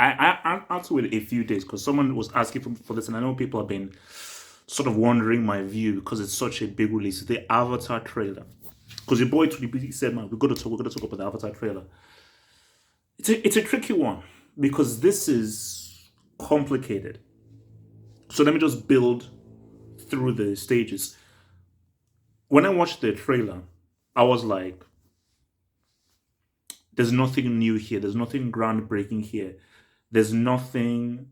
I had to wait a few days because someone was asking for this, and I know people have been sort of wondering my view because it's such a big release. The Avatar trailer. Because your boy Tweety said, man, we're gonna talk about the Avatar trailer. It's a tricky one because this is complicated. So let me just build through the stages. When I watched the trailer, I was like, there's nothing new here. There's nothing groundbreaking here. There's nothing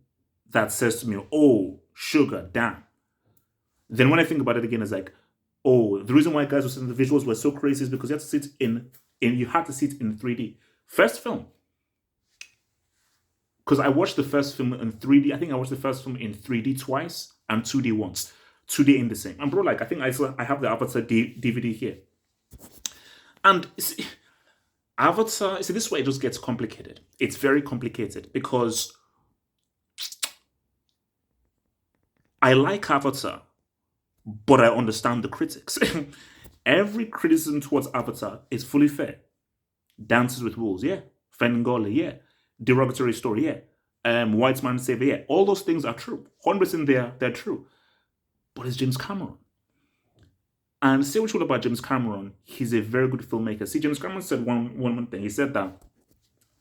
that says to me, oh, sugar, damn. Then when I think about it again, it's like, oh, the reason why guys were saying the visuals were so crazy is because you had to see it in you had to see it in 3D. First film. Because I watched the first film in 3D. I think I watched the first film in 3D twice and 2D once. 2D in the same. And bro, like I think I have the Avatar DVD here. And see, Avatar, see, this is where it just gets complicated. It's very complicated because I like Avatar, but I understand the critics. Every criticism towards Avatar is fully fair. Dances with Wolves, yeah. Fengoli, yeah. Derogatory story, yeah. White man savior, yeah. All those things are true. 100% they're true. But it's James Cameron. And say what you will about James Cameron, he's a very good filmmaker. See, James Cameron said one thing. He said that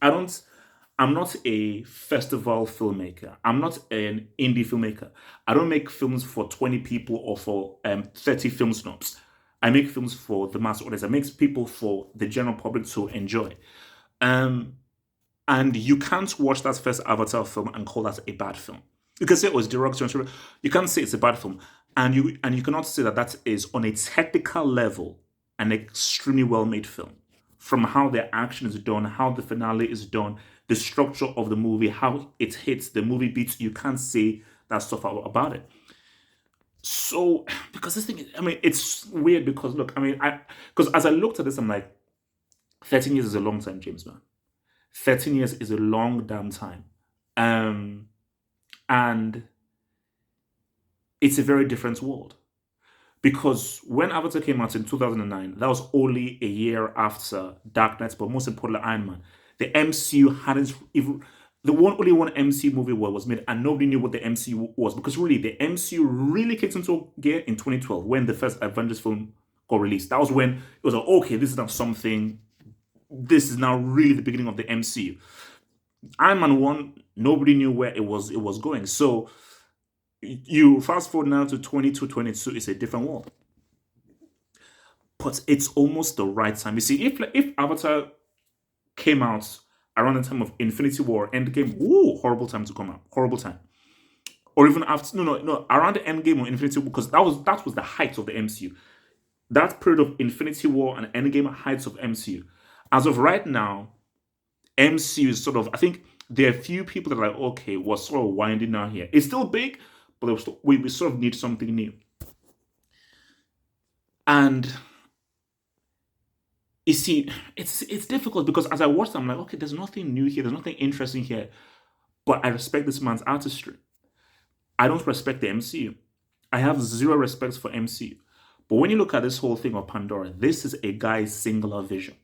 I'm not a festival filmmaker. I'm not an indie filmmaker. I don't make films for 20 people or for 30 film snobs. I make films for the mass audience. I make people for the general public to enjoy. Um, and you can't watch that first Avatar film and call that a bad film. You can say it was derogatory. You can't say it's a bad film, and you cannot say that that is on a technical level an extremely well made film. From how the action is done, how the finale is done, the structure of the movie, how it hits the movie beats, you can't say that stuff about it. So, because this thing, I mean, it's weird because look, I mean, because as I looked at this, I'm like, 13 years is a long time, James, man. 13 years is a long damn time. Um, and it's a very different world. Because when Avatar came out in 2009, that was only a year after Dark Knight, but most importantly, Iron Man. The MCU hadn't even. Only one MCU movie was made, and nobody knew what the MCU was because really the MCU really kicked into gear in 2012 when the first Avengers film got released. That was when it was like, okay, this is now something. This is now really the beginning of the MCU. Iron Man 1, nobody knew where it was going. So you fast forward now to 22, it's a different world. But it's almost the right time. You see, if Avatar came out around the time of Infinity War, Endgame, ooh, horrible time to come out. Horrible time. Or even after no, around the Endgame or Infinity War, because that was the height of the MCU. That period of Infinity War and Endgame heights of MCU. As of right now, MCU is sort of, I think there are a few people that are like, okay, we're sort of winding down here. It's still big, but we sort of need something new. And you see, it's difficult because as I watch them, I'm like, okay, there's nothing new here, there's nothing interesting here. But I respect this man's artistry. I don't respect the MCU. I have zero respect for MCU. But when you look at this whole thing of Pandora, this is a guy's singular vision.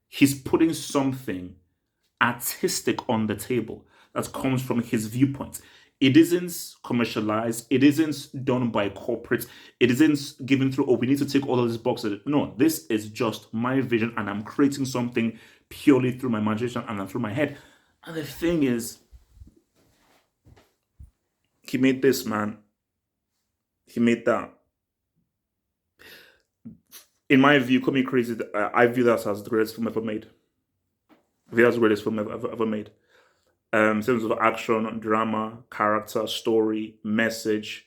He's putting something artistic on the table that comes from his viewpoint. It isn't commercialized. It isn't done by corporates. It isn't given through, oh, we need to take all of these boxes. No, this is just my vision, and I'm creating something purely through my imagination and through my head. And the thing is, he made this, man. He made that. In my view, Call Me Crazy, I view that as the greatest film ever made. I view that as the greatest film ever made. In terms of action, drama, character, story, message,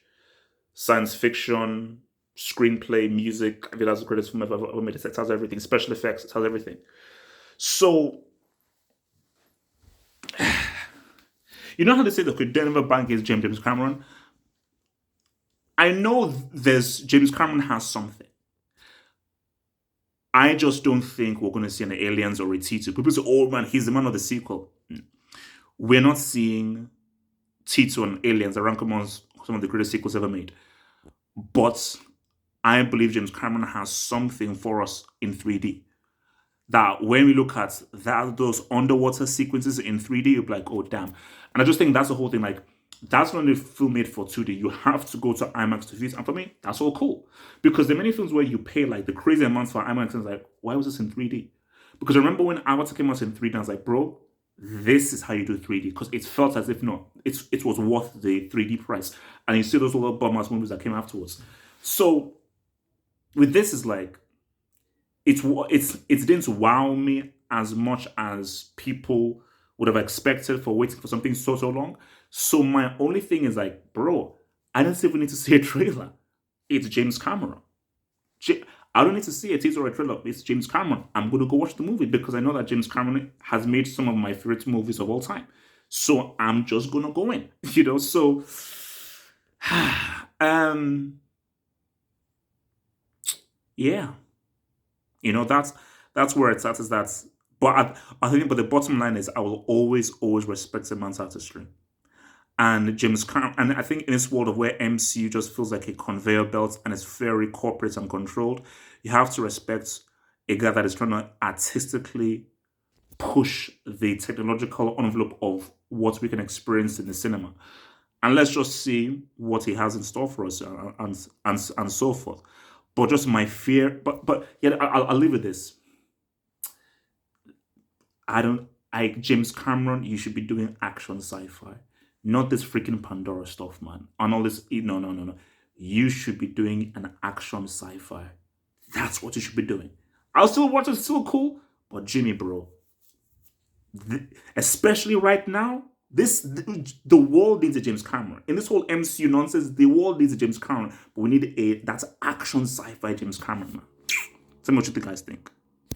science fiction, screenplay, music. I think that's the greatest film I've ever made. It has everything. Special effects, it has everything. So, you know how they say that could Denver Bank is James Cameron? I know there's James Cameron has something. I just don't think we're going to see an Aliens or a T2. People say, oh man, he's the man of the sequel. We're not seeing T2 and Aliens that rank amongst some of the greatest sequels ever made. But I believe James Cameron has something for us in 3D. that when we look at those underwater sequences in 3D, you're like, oh damn. And I just think that's the whole thing. Like, that's not a film made for 2D. You have to go to IMAX to view it. And for me, that's all cool. Because there are many films where you pay like the crazy amounts for IMAX and it's like, why was this in 3D? Because I remember when Avatar came out in 3D, I was like, bro, this is how you do 3D. Because it felt as if no, it was worth the 3D price. And you see those little bum-ass movies that came afterwards. So with this is like, it didn't wow me as much as people would have expected for waiting for something so long. So my only thing is like, bro, I don't even need to see a trailer. It's James Cameron. I don't need to see a teaser or a trailer. It's James Cameron. I'm going to go watch the movie because I know that James Cameron has made some of my favorite movies of all time. So I'm just going to go in, So, yeah, that's where it's at. Is that, but I think, but the bottom line is, I will always respect a man's artistry. And James Cameron, and I think in this world of where MCU just feels like a conveyor belt and it's very corporate and controlled, you have to respect a guy that is trying to artistically push the technological envelope of what we can experience in the cinema. And let's just see what he has in store for us, and so forth. But just my fear, but yeah, I'll leave with this. I don't. James Cameron, you should be doing action sci-fi, not this freaking Pandora stuff, man. And all this, no, no, no, no. You should be doing an action sci-fi. That's what you should be doing. I'll still watch it, it's still cool. But Jimmy, bro, especially right now, the world needs a James Cameron. In this whole MCU nonsense, the world needs a James Cameron. But we need that's action sci-fi James Cameron, man. Tell me what you guys think.